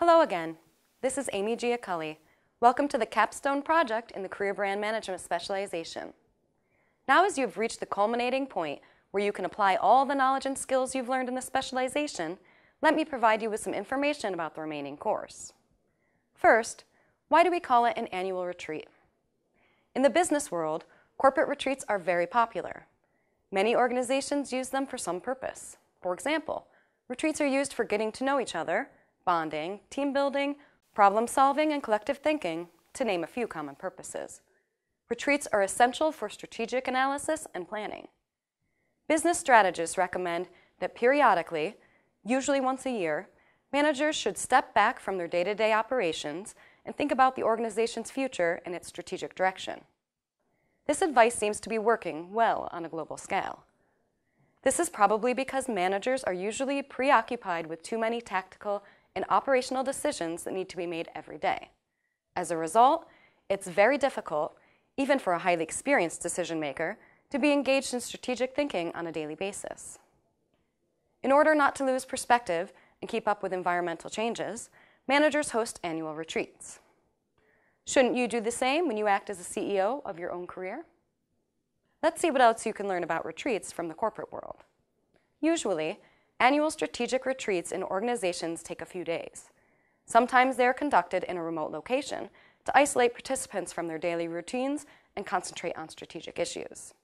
Hello again. This is Amy Giaculli. Welcome to the capstone project in the Career Brand Management specialization. Now, as you've reached the culminating point where you can apply all the knowledge and skills you've learned in the specialization, let me provide you with some information about the remaining course. First, why do we call it an annual retreat? In the business world, corporate retreats are very popular. Many organizations use them for some purpose. For example, retreats are used for getting to know each other, bonding, team building, problem solving, and collective thinking, to name a few common purposes. Retreats are essential for strategic analysis and planning. Business strategists recommend that periodically, usually once a year, managers should step back from their day-to-day operations and think about the organization's future and its strategic direction. This advice seems to be working well on a global scale. This is probably because managers are usually preoccupied with too many tactical and operational decisions that need to be made every day. As a result, it's very difficult, even for a highly experienced decision maker, to be engaged in strategic thinking on a daily basis. In order not to lose perspective and keep up with environmental changes, managers host annual retreats. Shouldn't you do the same when you act as a CEO of your own career? Let's see what else you can learn about retreats from the corporate world. Usually, annual strategic retreats in organizations take a few days. Sometimes they are conducted in a remote location to isolate participants from their daily routines and concentrate on strategic issues.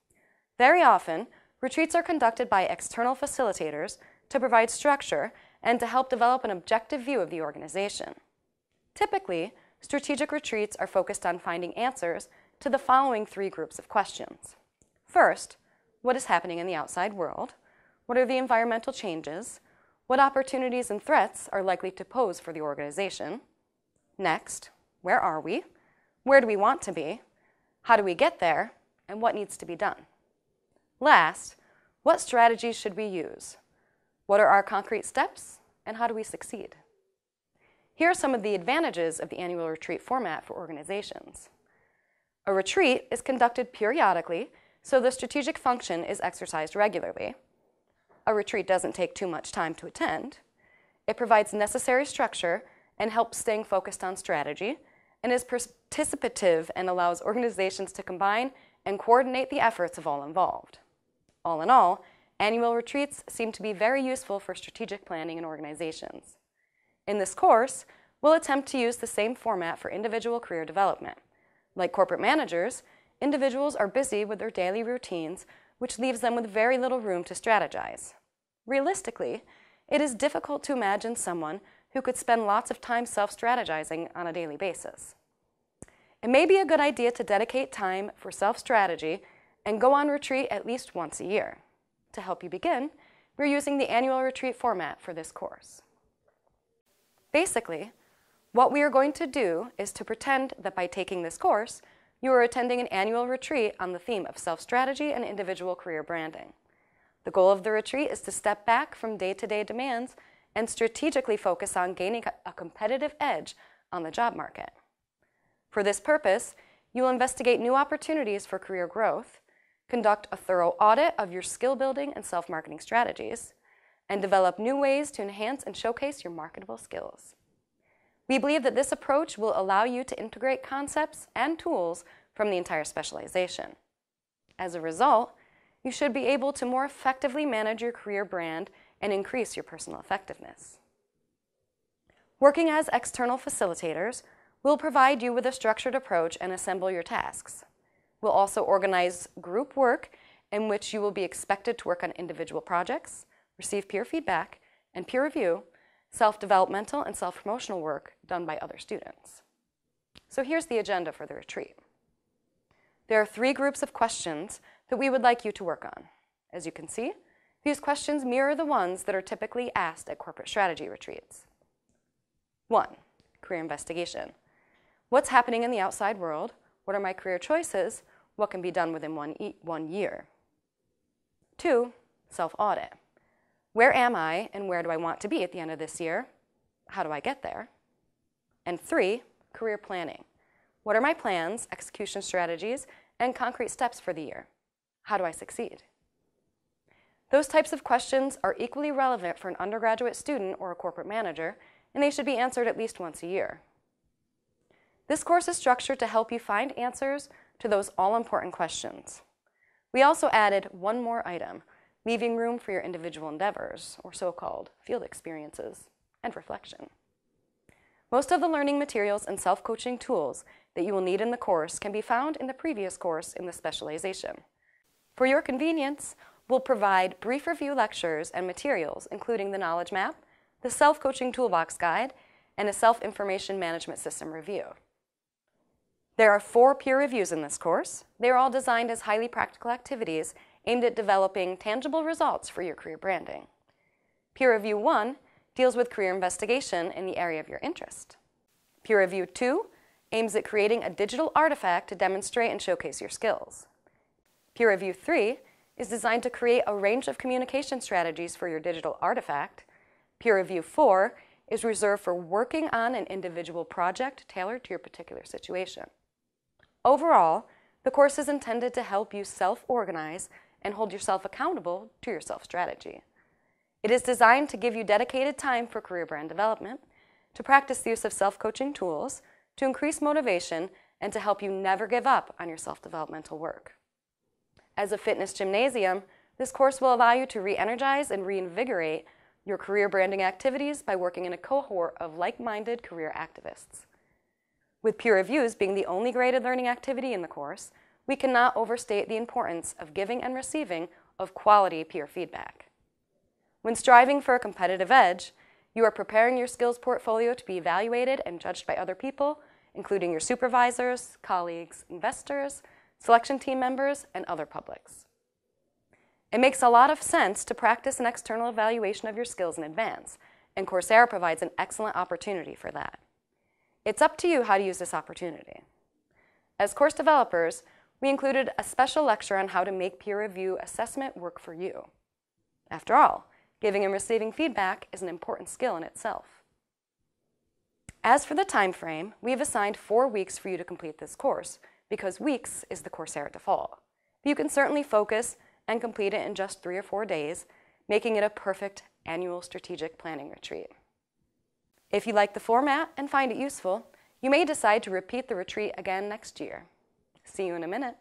Very often, retreats are conducted by external facilitators to provide structure and to help develop an objective view of the organization. Typically, strategic retreats are focused on finding answers to the following three groups of questions. First, what is happening in the outside world? What are the environmental changes? What opportunities and threats are likely to pose for the organization? Next, where are we? Where do we want to be? How do we get there? And what needs to be done? Last, what strategies should we use? What are our concrete steps? And how do we succeed? Here are some of the advantages of the annual retreat format for organizations. A retreat is conducted periodically, so the strategic function is exercised regularly. A retreat doesn't take too much time to attend. It provides necessary structure and helps staying focused on strategy, and is participative and allows organizations to combine and coordinate the efforts of all involved. All in all, annual retreats seem to be very useful for strategic planning in organizations. In this course, we'll attempt to use the same format for individual career development. Like corporate managers, individuals are busy with their daily routines, which leaves them with very little room to strategize. Realistically, it is difficult to imagine someone who could spend lots of time self-strategizing on a daily basis. It may be a good idea to dedicate time for self-strategy and go on retreat at least once a year. To help you begin, we're using the annual retreat format for this course. Basically, what we are going to do is to pretend that by taking this course, you are attending an annual retreat on the theme of self-strategy and individual career branding. The goal of the retreat is to step back from day-to-day demands and strategically focus on gaining a competitive edge on the job market. For this purpose, you will investigate new opportunities for career growth, conduct a thorough audit of your skill building and self-marketing strategies, and develop new ways to enhance and showcase your marketable skills. We believe that this approach will allow you to integrate concepts and tools from the entire specialization. As a result, you should be able to more effectively manage your career brand and increase your personal effectiveness. Working as external facilitators, we'll provide you with a structured approach and assemble your tasks. We'll also organize group work in which you will be expected to work on individual projects, receive peer feedback, and peer review self-developmental and self-promotional work done by other students. So here's the agenda for the retreat. There are three groups of questions that we would like you to work on. As you can see, these questions mirror the ones that are typically asked at corporate strategy retreats. 1. Career investigation. What's happening in the outside world? What are my career choices? What can be done within one year? 2. Self-audit. Where am I and where do I want to be at the end of this year? How do I get there? And 3, career planning. What are my plans, execution strategies, and concrete steps for the year? How do I succeed? Those types of questions are equally relevant for an undergraduate student or a corporate manager, and they should be answered at least once a year. This course is structured to help you find answers to those all-important questions. We also added one more item, leaving room for your individual endeavors, or so-called field experiences, and reflection. Most of the learning materials and self-coaching tools that you will need in the course can be found in the previous course in the specialization. For your convenience, we'll provide brief review lectures and materials, including the Knowledge Map, the Self-Coaching Toolbox Guide, and a Self-Information Management System review. There are 4 peer reviews in this course. They are all designed as highly practical activities aimed at developing tangible results for your career branding. Peer Review 1 deals with career investigation in the area of your interest. Peer Review 2 aims at creating a digital artifact to demonstrate and showcase your skills. Peer Review 3 is designed to create a range of communication strategies for your digital artifact. Peer Review 4 is reserved for working on an individual project tailored to your particular situation. Overall, the course is intended to help you self-organize and hold yourself accountable to your self-strategy. It is designed to give you dedicated time for career brand development, to practice the use of self-coaching tools, to increase motivation, and to help you never give up on your self-developmental work. As a fitness gymnasium, this course will allow you to re-energize and reinvigorate your career branding activities by working in a cohort of like-minded career activists. With peer reviews being the only graded learning activity in the course, we cannot overstate the importance of giving and receiving of quality peer feedback. When striving for a competitive edge, you are preparing your skills portfolio to be evaluated and judged by other people, including your supervisors, colleagues, investors, selection team members, and other publics. It makes a lot of sense to practice an external evaluation of your skills in advance, and Coursera provides an excellent opportunity for that. It's up to you how to use this opportunity. As course developers, we included a special lecture on how to make peer review assessment work for you. After all, giving and receiving feedback is an important skill in itself. As for the time frame, we have assigned 4 weeks for you to complete this course, because weeks is the Coursera default. But you can certainly focus and complete it in just 3 or 4 days, making it a perfect annual strategic planning retreat. If you like the format and find it useful, you may decide to repeat the retreat again next year. See you in a minute.